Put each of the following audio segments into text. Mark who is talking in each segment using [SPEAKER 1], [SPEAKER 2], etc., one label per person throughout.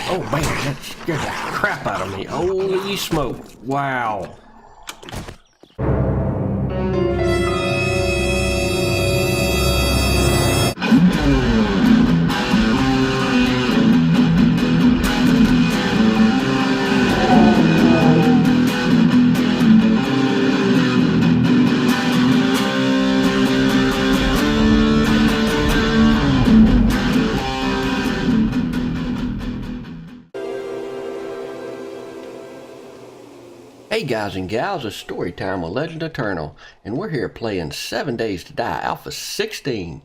[SPEAKER 1] Oh man, that scared the crap out of me. Holy smoke. Wow. Hey guys and gals, it's story time with LegendEternal, and we're here playing 7 Days to Die, Alpha 16,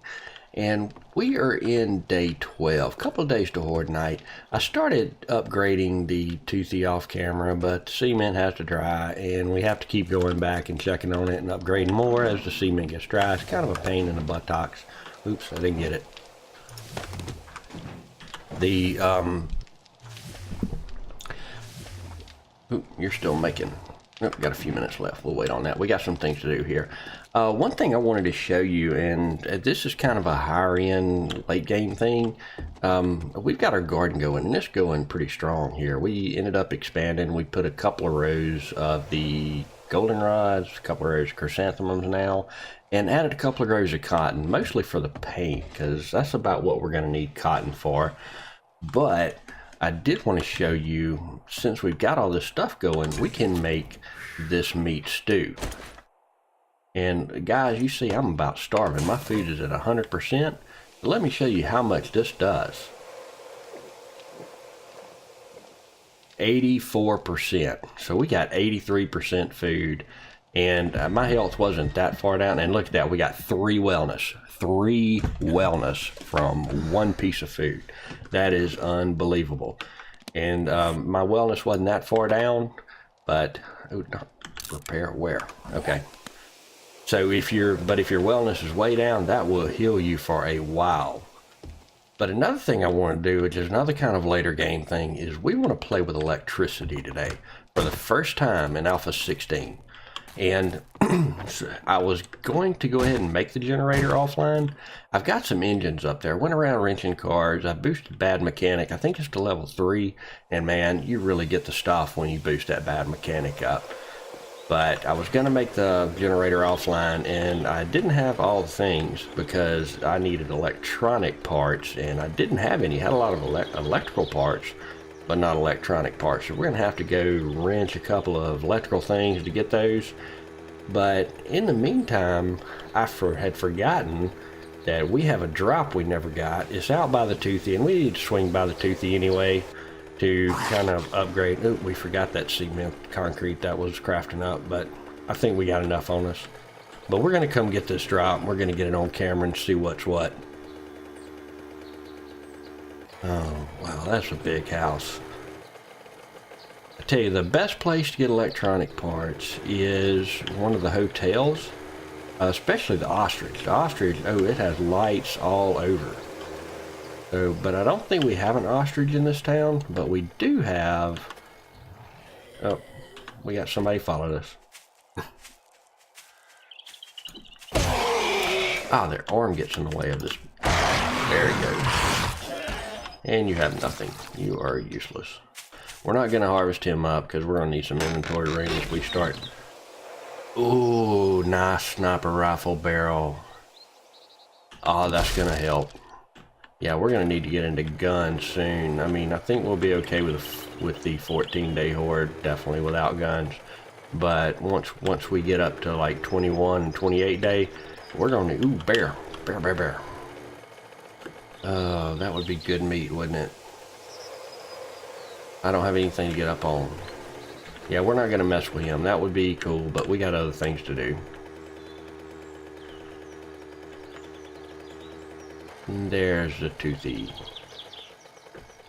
[SPEAKER 1] and we are in day 12, couple of days to Horde Night. I started upgrading the toothy off camera, but the cement has to dry, and we have to keep going back and checking on it and upgrading more as the cement gets dry. It's kind of a pain in the buttocks. Oops, I didn't get it. Ooh, you're still making... Oh, got a few minutes left. We'll wait on that. We got some things to do here. One thing I wanted to show you, and this is kind of a higher end late game thing. We've got our garden going, and it's going pretty strong here. We ended up expanding. We put a couple of rows of the goldenrods, a couple of rows of chrysanthemums now, and added a couple of rows of cotton, mostly for the paint, because that's about what we're going to need cotton for. But I did want to show you, since we've got all this stuff going, we can make this meat stew. And guys, you see I'm about starving. My food is at 100%. Let me show you how much this does. 84%. So we got 83% food. And my health wasn't that far down. And look at that, we got 3 wellness. 3 wellness from 1 piece of food. That is unbelievable. And my wellness wasn't that far down, but repair where? Okay. So if your wellness is way down, that will heal you for a while. But another thing I want to do, which is another kind of later game thing, is we want to play with electricity today for the first time in Alpha 16. And I was going to go ahead and make the generator offline. I've got some engines up there. Went around wrenching cars. I boosted bad mechanic. I think it's to level 3. And man, you really get the stuff when you boost that bad mechanic up. But I was going to make the generator offline, and I didn't have all the things because I needed electronic parts, and I didn't have any. I had a lot of electrical parts, but not electronic parts. So we're going to have to go wrench a couple of electrical things to get those. But in the meantime, I had forgotten that we have a drop we never got. It's out by the toothy, and we need to swing by the toothy anyway to kind of upgrade. Oh, we forgot that cement concrete that was crafting up, but I think we got enough on us. But we're going to come get this drop. We're going to get it on camera and see what's what. Oh, wow, that's a big house. I tell you, the best place to get electronic parts is one of the hotels, especially the ostrich. The ostrich, oh, it has lights all over. So, but I don't think we have an ostrich in this town, but we do have... Oh, we got somebody followed us. Ah, their arm gets in the way of this. There he goes. And you have nothing. You are useless. We're not going to harvest him up because we're going to need some inventory room as we start. Ooh, nice sniper rifle barrel. Oh, that's going to help. Yeah, we're going to need to get into guns soon. I mean, I think we'll be okay with the 14-day horde, definitely without guns. But once we get up to like 21 and 28 day, we're going to... Ooh, bear. Bear. Oh, that would be good meat, wouldn't it? I don't have anything to get up on. Yeah, we're not going to mess with him. That would be cool, but we got other things to do. And there's the toothy.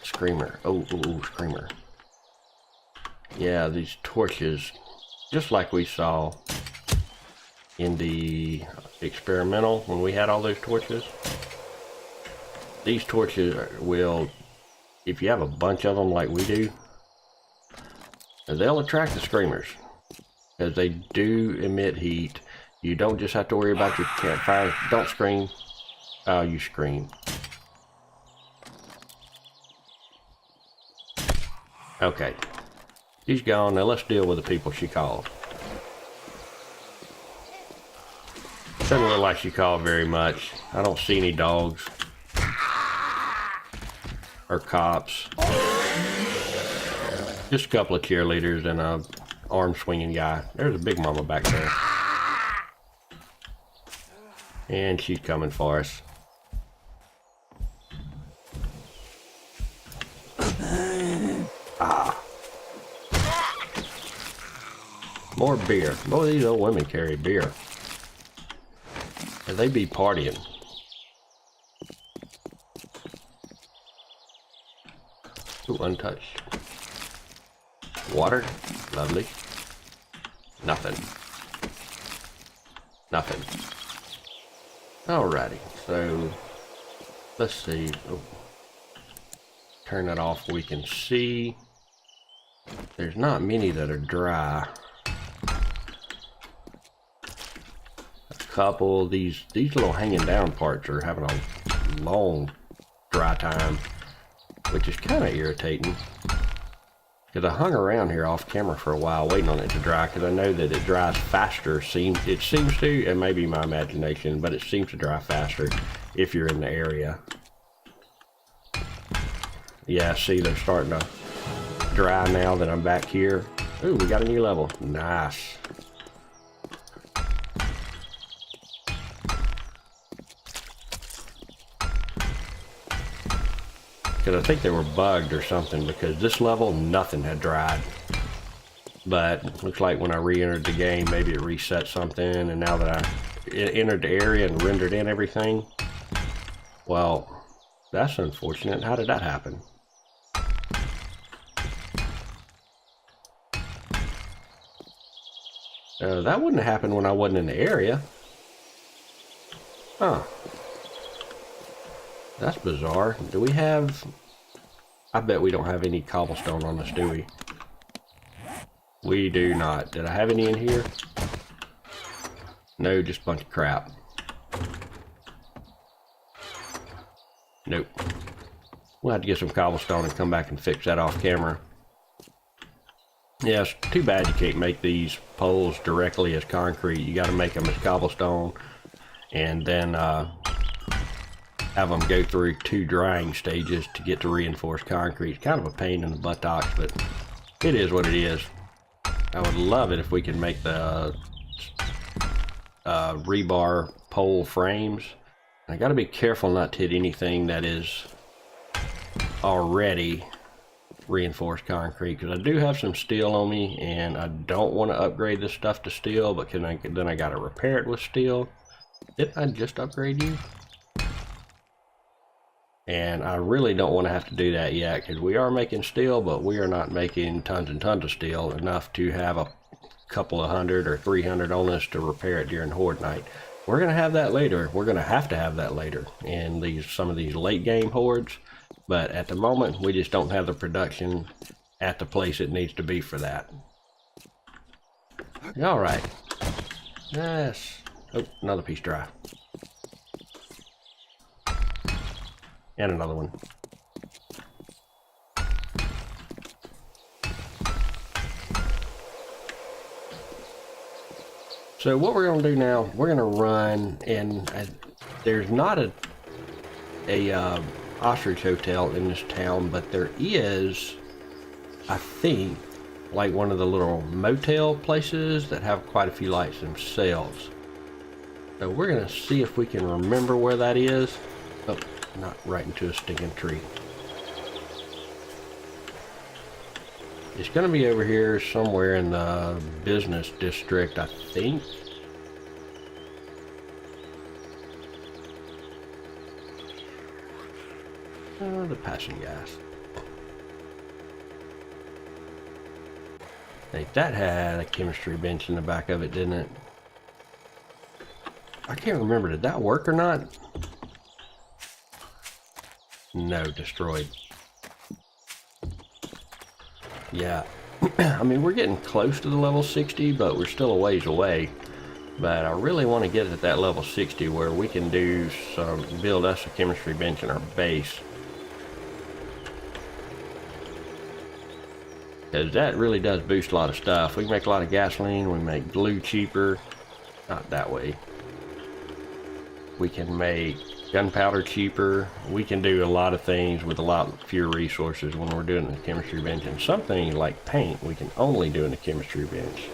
[SPEAKER 1] Screamer. Oh, screamer. Yeah, these torches, just like we saw in the experimental when we had all those torches. These torches will, if you have a bunch of them like we do, they'll attract the screamers because they do emit heat. You don't just have to worry about your campfire. Don't scream. Oh, you scream. Okay. She's gone. Now let's deal with the people she called. Doesn't look like she called very much. I don't see any dogs. Or cops. Just a couple of cheerleaders and a arm swinging guy. There's a big mama back there. And she's coming for us. Ah. More beer. Boy, these old women carry beer. And they be partying. Ooh, untouched. Water. Lovely. Nothing. Nothing. Alrighty. So, let's see. Oh. Turn that off. We can see. There's not many that are dry. Couple these little hanging down parts are having a long dry time, which is kind of irritating because I hung around here off camera for a while waiting on it to dry because I know that it dries faster. It seems to, and maybe my imagination, but it seems to dry faster if you're in the area. Yeah, see, they're starting to dry now that I'm back here. Ooh, we got a new level. Nice. Because I think they were bugged or something, because this level, nothing had dried. But looks like when I re-entered the game, maybe it reset something, and now that I entered the area and rendered in everything, well, that's unfortunate. How did that happen? That wouldn't have happened when I wasn't in the area. Huh. That's bizarre. Do we have... I bet we don't have any cobblestone on us, do we? We do not. Did I have any in here? No, just a bunch of crap. Nope. We'll have to get some cobblestone and come back and fix that off camera. Yeah, it's too bad you can't make these poles directly as concrete. You got to make them as cobblestone and then have them go through 2 drying stages to get to reinforced concrete. It's kind of a pain in the buttocks, but it is what it is. I would love it if we could make the rebar pole frames. I got to be careful not to hit anything that is already reinforced concrete, because I do have some steel on me and I don't want to upgrade this stuff to steel, but then I got to repair it with steel. Didn't I just upgrade you? And I really don't want to have to do that yet, because we are making steel, but we are not making tons and tons of steel, enough to have a couple of 100 or 300 on us to repair it during horde night. We're going to have that later. We're going to have that later in some of these late game hordes, but at the moment we just don't have the production at the place it needs to be for that. All right. Yes. Oh, another piece dry. And another one. So what we're going to do now, we're going to run, and there's not a ostrich hotel in this town, but there is, I think, like one of the little motel places that have quite a few lights themselves. So we're going to see if we can remember where that is. Oh, not right into a stinking tree. It's going to be over here somewhere in the business district, I think. Oh, the passing gas. I think that had a chemistry bench in the back of it, didn't it? I can't remember, did that work or not? No, destroyed. Yeah, I mean, we're getting close to the level 60, but we're still a ways away. But I really want to get at that level 60 where we can build us a chemistry bench in our base. because that really does boost a lot of stuff. We can make a lot of gasoline, we make glue cheaper. Not that way. We can make gunpowder cheaper. We can do a lot of things with a lot fewer resources when we're doing the chemistry bench. And something like paint, we can only do in the chemistry bench.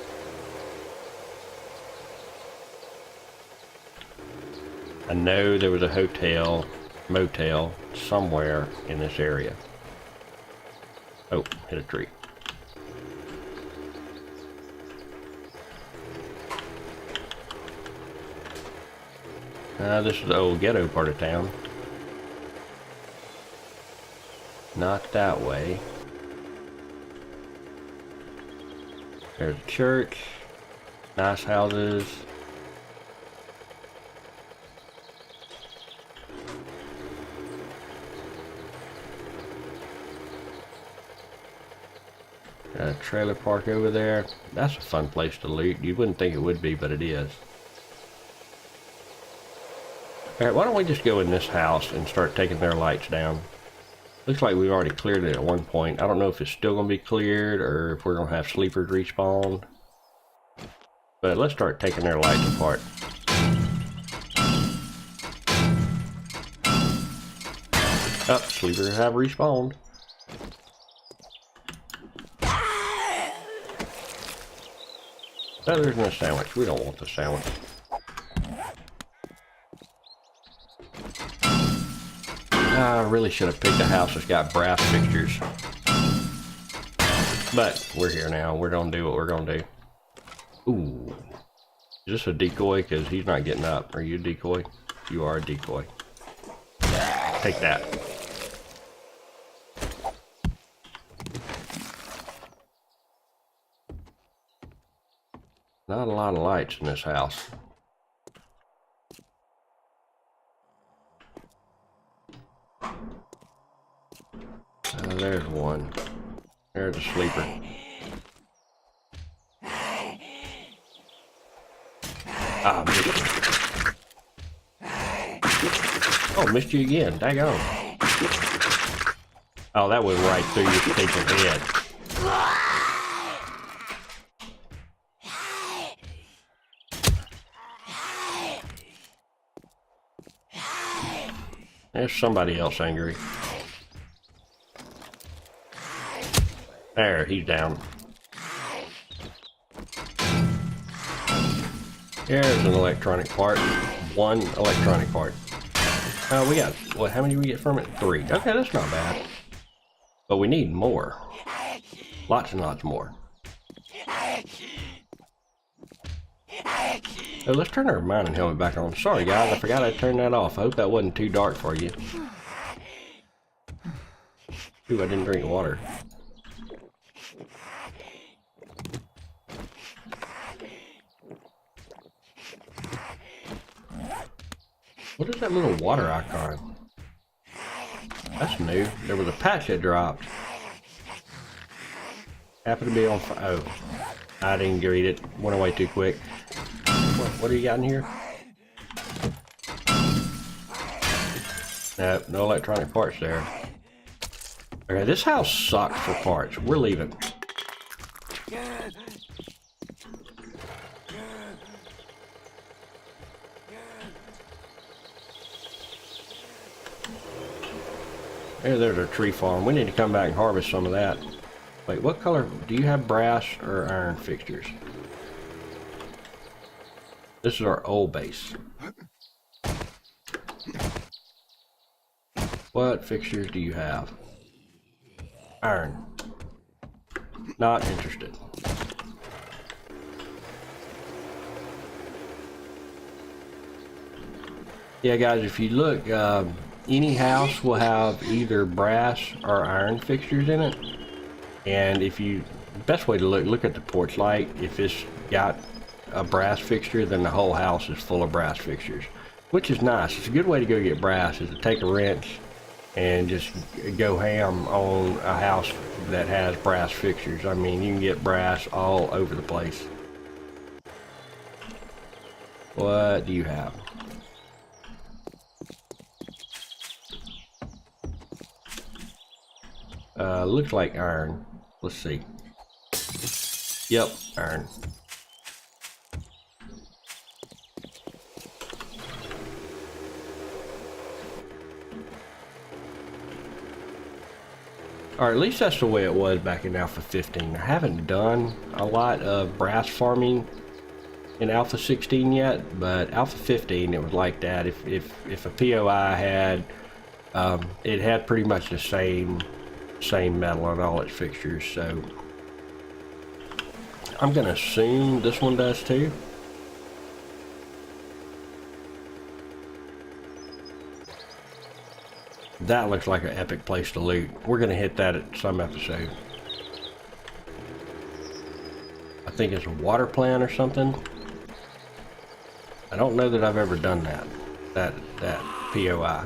[SPEAKER 1] I know there was a hotel, motel, somewhere in this area. Oh, hit a tree. This is the old ghetto part of town. Not that way. There's a church. Nice houses. Got a trailer park over there. That's a fun place to loot. You wouldn't think it would be, but it is. Alright, why don't we just go in this house and start taking their lights down? Looks like we've already cleared it at one point. I don't know if it's still going to be cleared or if we're going to have sleepers respawn. But let's start taking their lights apart. Oh, sleepers have respawned. Oh, there's no sandwich. We don't want the sandwich. I really should have picked a house that's got brass fixtures. But we're here now. We're going to do what we're going to do. Ooh. Is this a decoy? Because he's not getting up. Are you a decoy? You are a decoy. Take that. Not a lot of lights in this house. There's one. There's a sleeper. Ah, missed you. Oh, missed you again. Daggone. Oh, that went right through your stinking head. There's somebody else angry. There, he's down. There's an electronic part. One electronic part. We got, what, how many do we get from it? 3. Okay, that's not bad. But we need more. Lots and lots more. So let's turn our mining helmet back on. Sorry guys, I forgot I turned that off. I hope that wasn't too dark for you. Ooh, I didn't drink water. What is that little water icon? That's new. There was a patch that dropped. Happened to be on fire. Oh, I didn't read it. Went away too quick. What do you got in here? Nope, no electronic parts there. Okay, this house sucks for parts. We're leaving. There's our tree farm. We need to come back and harvest some of that. Wait, what color? Do you have brass or iron fixtures? This is our old base. What fixtures do you have? Iron. Not interested. Yeah, guys, if you look, any house will have either brass or iron fixtures in it. And if you, the best way to look at the porch light, if it's got a brass fixture, then the whole house is full of brass fixtures, which is nice. It's a good way to go get brass, is to take a wrench and just go ham on a house that has brass fixtures. I mean, you can get brass all over the place. What do you have? Looks like iron. Let's see. Yep, iron. Or at least that's the way it was back in Alpha 15. I haven't done a lot of brass farming in Alpha 16 yet, but Alpha 15 it was like that. If a POI had, it had pretty much the same metal on all its fixtures. So I'm gonna assume this one does too. That looks like an epic place to loot. We're gonna hit that at some episode. I think it's a water plant or something. I don't know that I've ever done that POI.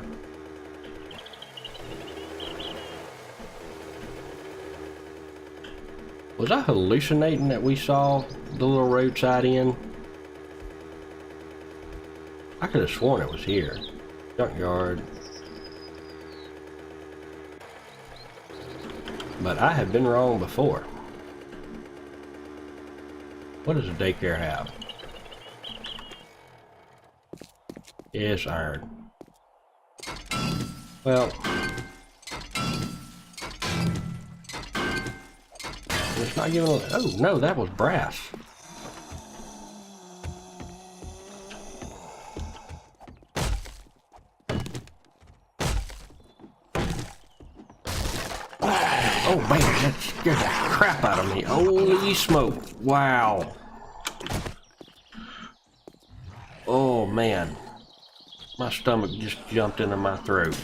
[SPEAKER 1] Was I hallucinating that we saw the little roadside inn? I could have sworn it was here. Junkyard. But I have been wrong before. What does a daycare have? Yes, iron. Well, it's not giving. Oh no, that was brass. Oh man, that scared the crap out of me. Holy smoke. Wow. Oh man. My stomach just jumped into my throat.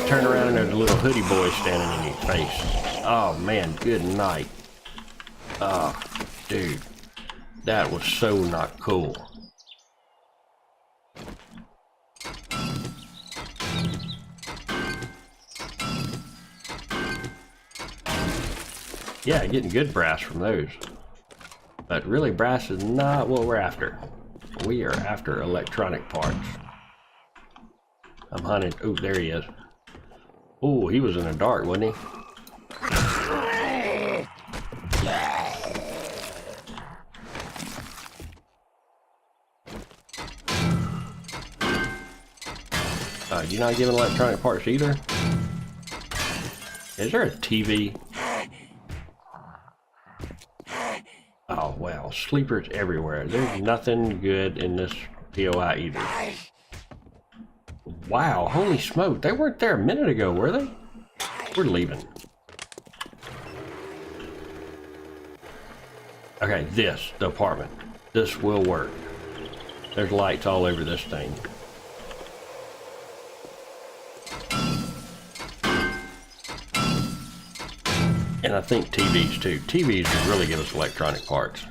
[SPEAKER 1] Turn around and there's a little hoodie boy standing in your face. Oh man, good night. Oh, dude. That was so not cool. Yeah, getting good brass from those. But really, brass is not what we're after. We are after electronic parts. I'm hunting. Oh, there he is. Oh, he was in the dark, wasn't he? You're not giving electronic parts either? Is there a TV? Oh, well, sleepers everywhere. There's nothing good in this POI either. Wow, holy smoke. They weren't there a minute ago, were they? We're leaving. Okay, the apartment. This will work. There's lights all over this thing. And I think TVs too. TVs would really give us electronic parts.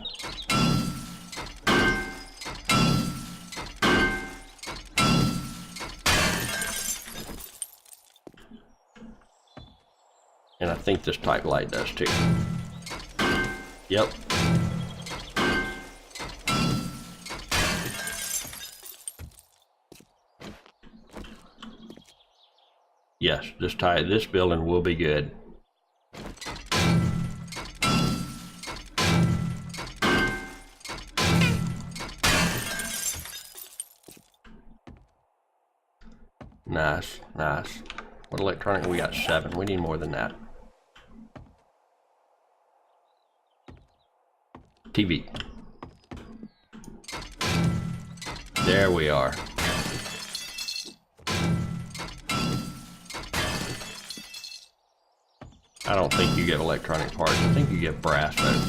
[SPEAKER 1] And I think this type light does too. Yep. Yes, this building will be good. Nice, nice. What electronic? We got 7. We need more than that. TV. There we are. I don't think you get electronic parts. I think you get brass though.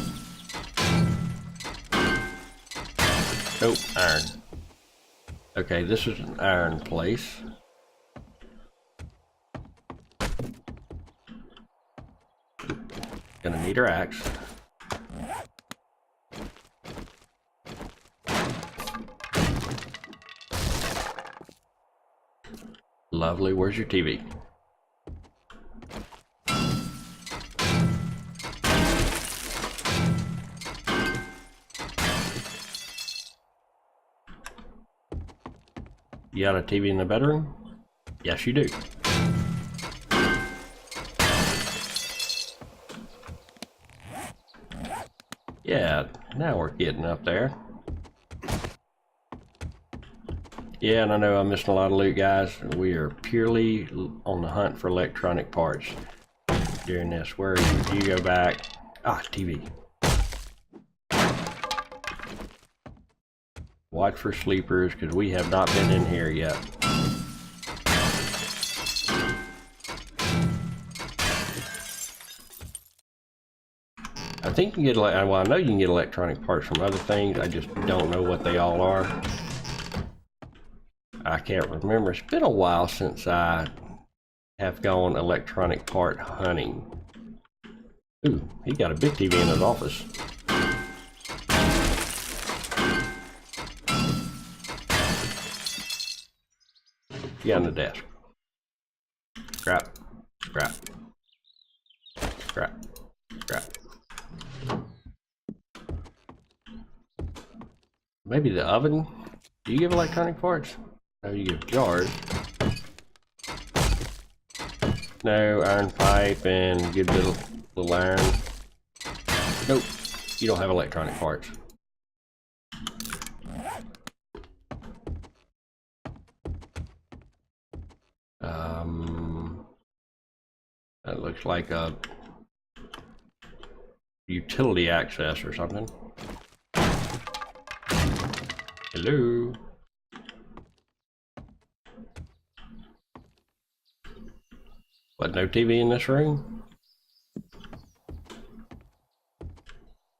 [SPEAKER 1] Nope, iron. Okay, this is an iron place. Gonna need our axe. Lovely, where's your TV? You got a TV in the bedroom? Yes, you do. Yeah, now we're getting up there. Yeah, and I know I'm missing a lot of loot, guys. We are purely on the hunt for electronic parts during this. Where are you? Do you go back? Ah, TV. Watch for sleepers, because we have not been in here yet. I think you can get, well, I know you can get electronic parts from other things. I just don't know what they all are. I can't remember. It's been a while since I have gone electronic part hunting. Ooh, he got a big TV in his office. Get on the desk. Scrap, scrap, scrap, scrap. Maybe the oven? Do you give electronic parts? No, you give jars. No, iron pipe and good little iron. Nope, you don't have electronic parts. That looks like a utility access or something. Hello? What, no TV in this room?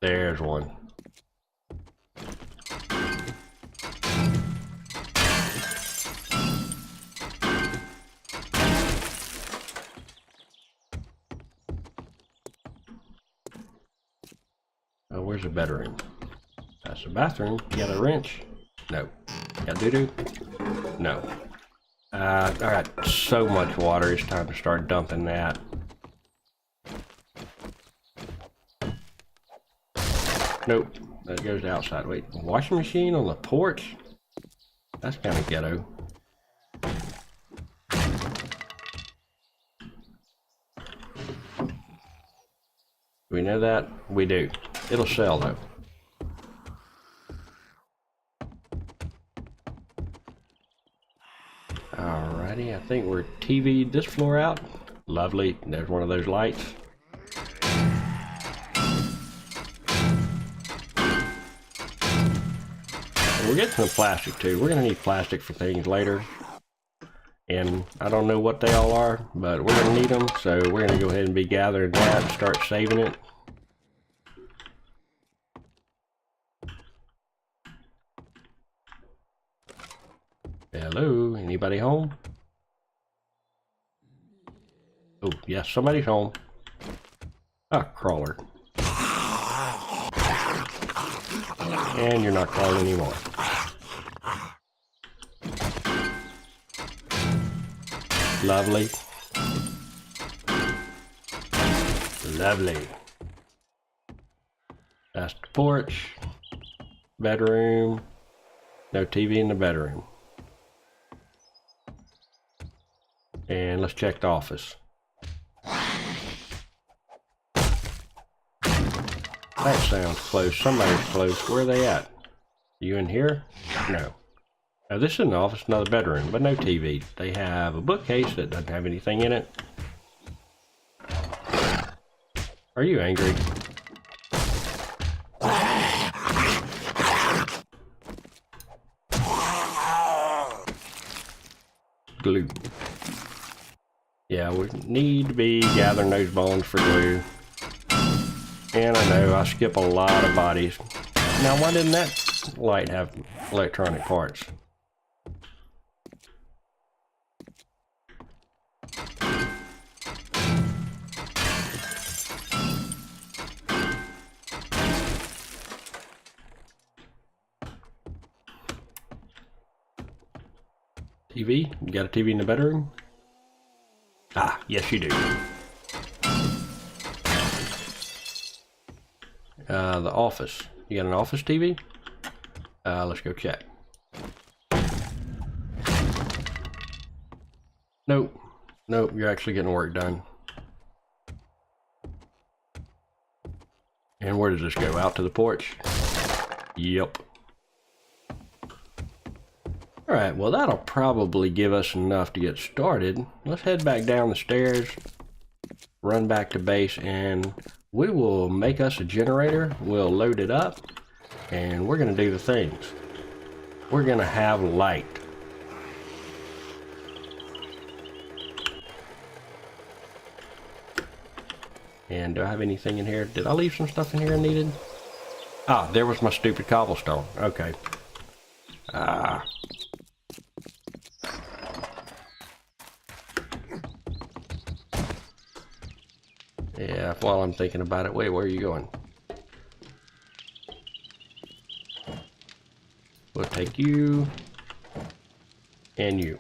[SPEAKER 1] There's one. Oh, where's the bedroom? That's the bathroom. You got a wrench? No. Got doo-doo? No. I got so much water, it's time to start dumping that. Nope, that goes outside. Wait, washing machine on the porch? That's kind of ghetto. Do we know that? We do. It'll sell though. Alrighty, I think we're TV'd this floor out. Lovely, there's one of those lights. And we're getting some plastic too. We're gonna need plastic for things later. And I don't know what they all are, but we're gonna need them, so we're gonna go ahead and be gathering that and start saving it. Hello, anybody home? Oh, yes, somebody's home. Ah, crawler. And you're not crawling anymore. Lovely. Lovely. That's the porch. Bedroom. No TV in the bedroom. And let's check the office. That sounds close. Somebody's close. Where are they at? You in here? No. Now this is an office, another bedroom, but no TV. They have a bookcase that doesn't have anything in it. Are you angry? Glue. Yeah, we need to be gathering those bones for glue. And I know I skip a lot of bodies. Now why didn't that light have electronic parts? TV? You got a TV in the bedroom? Ah, yes you do. The office. You got an office TV? Let's go check. Nope. Nope, you're actually getting work done. And where does this go? Out to the porch? Yep. Alright, well that'll probably give us enough to get started. Let's head back down the stairs, run back to base, and we will make us a generator. We'll load it up, and we're going to do the things. We're going to have light. And do I have anything in here? Did I leave some stuff in here I needed? Ah, there was my stupid cobblestone. Okay. Ah. Yeah, while I'm thinking about it, wait, where are you going? We'll take you and you.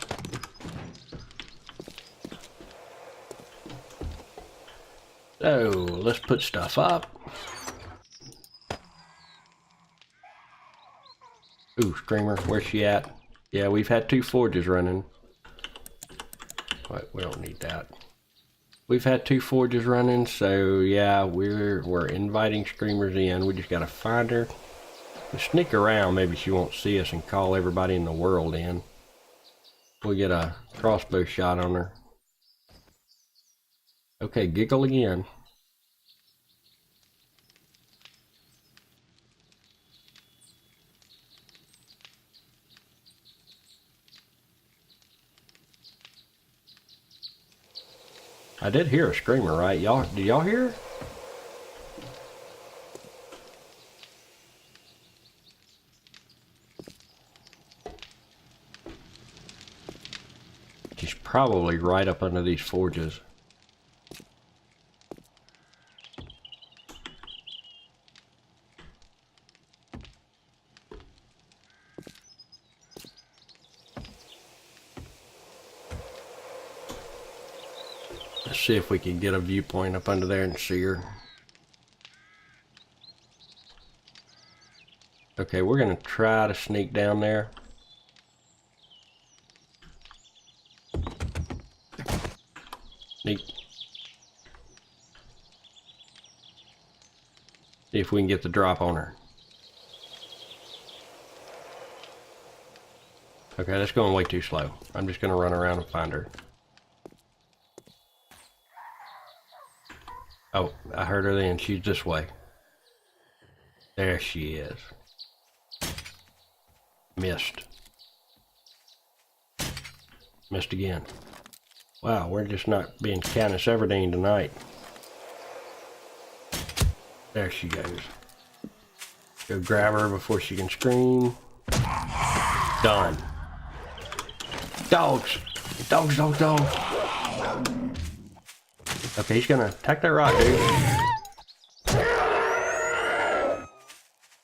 [SPEAKER 1] So, let's put stuff up. Ooh, Screamer, where's she at? Yeah, we've had 2 forges running. But we don't need that. We've had 2 forges running, so yeah, we're inviting Screamers in. We just gotta find her. We sneak around, maybe she won't see us and call everybody in the world in. We'll get a crossbow shot on her. Okay, giggle again. I did hear a screamer, right? Y'all, did y'all hear her? She's probably right up under these forges. Let's see if we can get a viewpoint up under there and see her. Okay, we're gonna try to sneak down there. Sneak. See if we can get the drop on her. Okay, that's going way too slow. I'm just gonna run around and find her. Oh, I heard her then. She's this way. There she is. Missed. Missed again. Wow, we're just not being Canis Everdeen tonight. There she goes. Go grab her before she can scream. Done. Dogs! Dogs, dogs, dogs! Okay, he's gonna attack that rock, dude.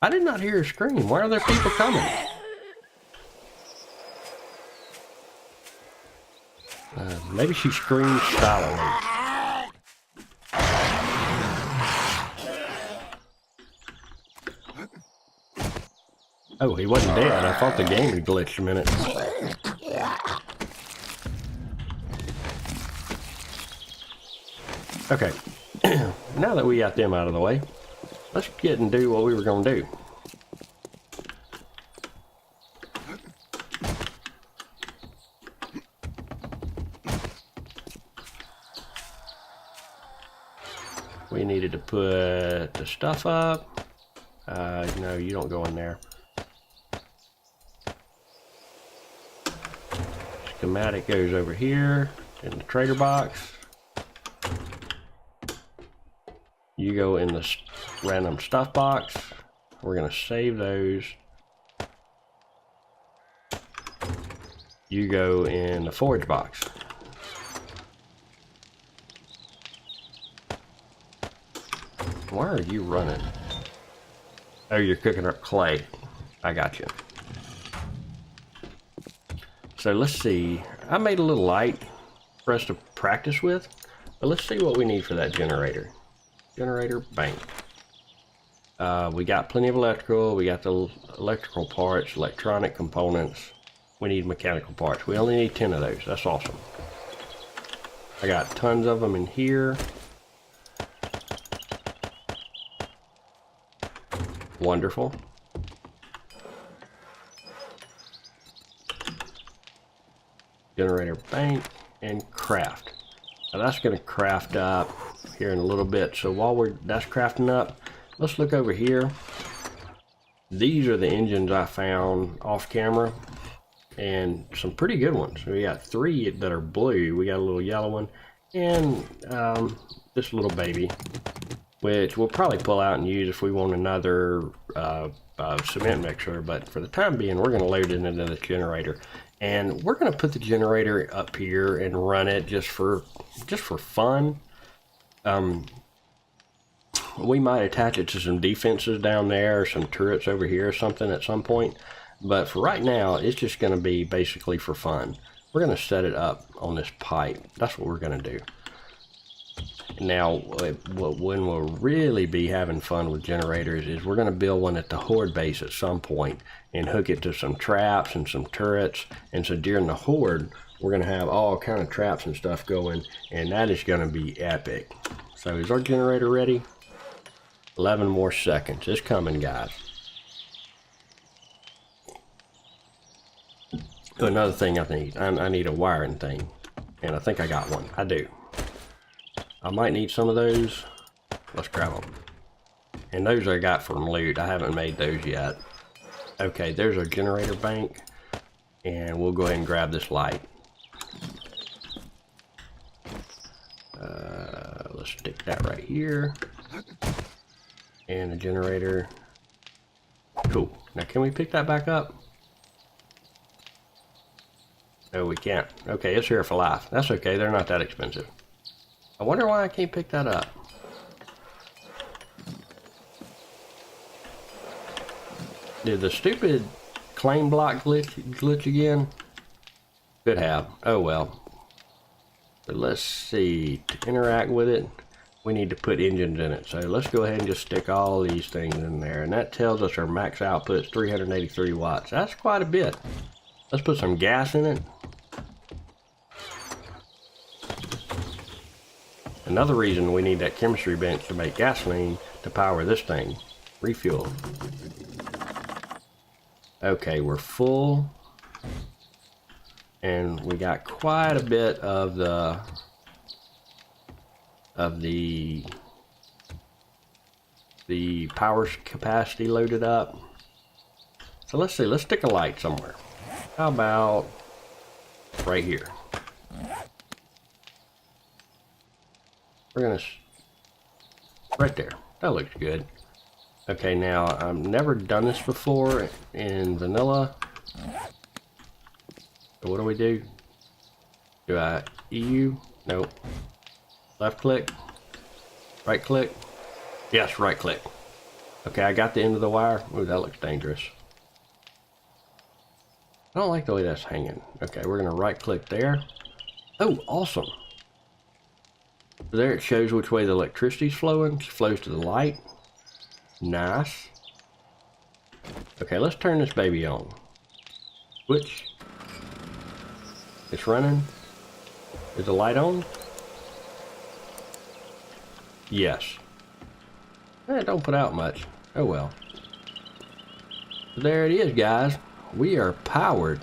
[SPEAKER 1] I did not hear her scream. Why are there people coming? Maybe she screamed silently. Oh, he wasn't dead. I thought the game had glitched a minute. Okay, now that we got them out of the way, let's get and do what we were going to do. We needed to put the stuff up. No, you don't go in there. Schematic goes over here in the trader box. You go in the random stuff box. We're going to save those. You go in the forge box. Why are you running? Oh, you're cooking up clay. I got you. So let's see. I made a little light for us to practice with. But let's see what we need for that generator. Generator, bang. We got plenty of electrical. We got the electrical parts, electronic components. We need mechanical parts. We only need 10 of those. That's awesome. I got tons of them in here. Wonderful. Generator bank and craft. Now that's going to craft up here in a little bit. So while that's crafting up, let's look over here. These are the engines I found off camera, and some pretty good ones. We got 3 that are blue. We got a little yellow one, and this little baby, which we'll probably pull out and use if we want another cement mixer. But for the time being, we're going to load it into the generator, and we're going to put the generator up here and run it just for fun. We might attach it to some defenses down there or some turrets over here or something at some point. But for right now, it's just going to be basically for fun. We're going to set it up on this pipe. That's what we're going to do. Now, when we'll really be having fun with generators is we're going to build one at the Horde base at some point and hook it to some traps and some turrets. And so during the Horde, we're going to have all kind of traps and stuff going, and that is going to be epic. So is our generator ready? 11 more seconds. It's coming, guys. Another thing I need a wiring thing, and I think I got one. I do. I might need some of those. Let's grab them. And those I got from loot. I haven't made those yet. Okay, there's our generator bank, and we'll go ahead and grab this light. Let's stick that right here. And the generator. Cool. Now can we pick that back up? No, we can't. Okay, it's here for life. That's okay, they're not that expensive. I wonder why I can't pick that up. Did the stupid claim block glitch again? Could have. Oh well. But let's see. To interact with it, we need to put engines in it. So let's go ahead and just stick all these things in there. And that tells us our max output is 383 watts. That's quite a bit. Let's put some gas in it. Another reason we need that chemistry bench to make gasoline to power this thing. Refuel. Okay, we're full. And we got quite a bit of the power capacity loaded up. So let's see, let's stick a light somewhere. How about right here? We're gonna, right there, that looks good. Okay, now I've never done this before in vanilla. So what do? Do I EU? Nope. Left click? Right click? Yes, right click. Okay, I got the end of the wire. Ooh, that looks dangerous. I don't like the way that's hanging. Okay, we're gonna right click there. Oh, awesome. There it shows which way the electricity's flowing. It flows to the light. Nice. Okay, let's turn this baby on. Switch. It's running. Is the light on? Yes. Don't put out much. Oh well. There it is, guys. We are powered.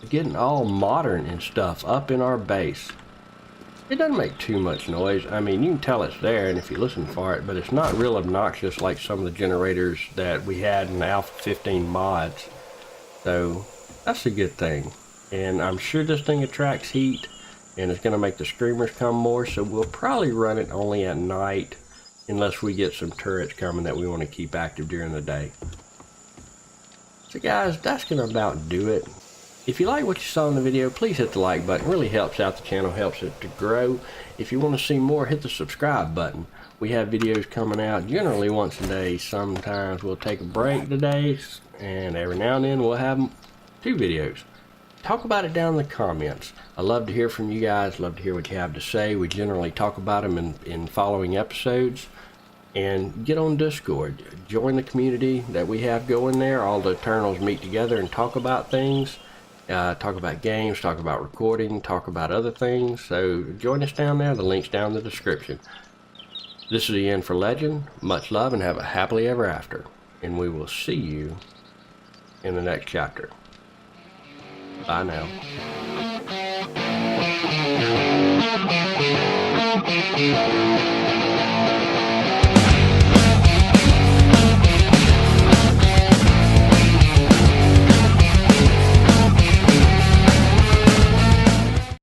[SPEAKER 1] Getting all modern and stuff up in our base. It doesn't make too much noise. I mean, you can tell it's there, and if you listen for it, but it's not real obnoxious like some of the generators that we had in the Alpha 15 mods. So that's a good thing. And I'm sure this thing attracts heat, and it's going to make the streamers come more, so we'll probably run it only at night unless we get some turrets coming that we want to keep active during the day. So guys, that's going to about do it. If you like what you saw in the video, please hit the like button. It really helps out the channel, helps it to grow. If you want to see more, hit the subscribe button. We have videos coming out generally once a day. Sometimes we'll take a break today, and every now and then we'll have 2 videos. Talk about it down in the comments. I love to hear from you guys, love to hear what you have to say. We generally talk about them in following episodes. And get on Discord. Join the community that we have going there. All the Eternals meet together and talk about things. Talk about games, talk about recording, talk about other things. So join us down there. The link's down in the description. This is the end for Legend. Much love and have a happily ever after. And we will see you in the next chapter. Bye now.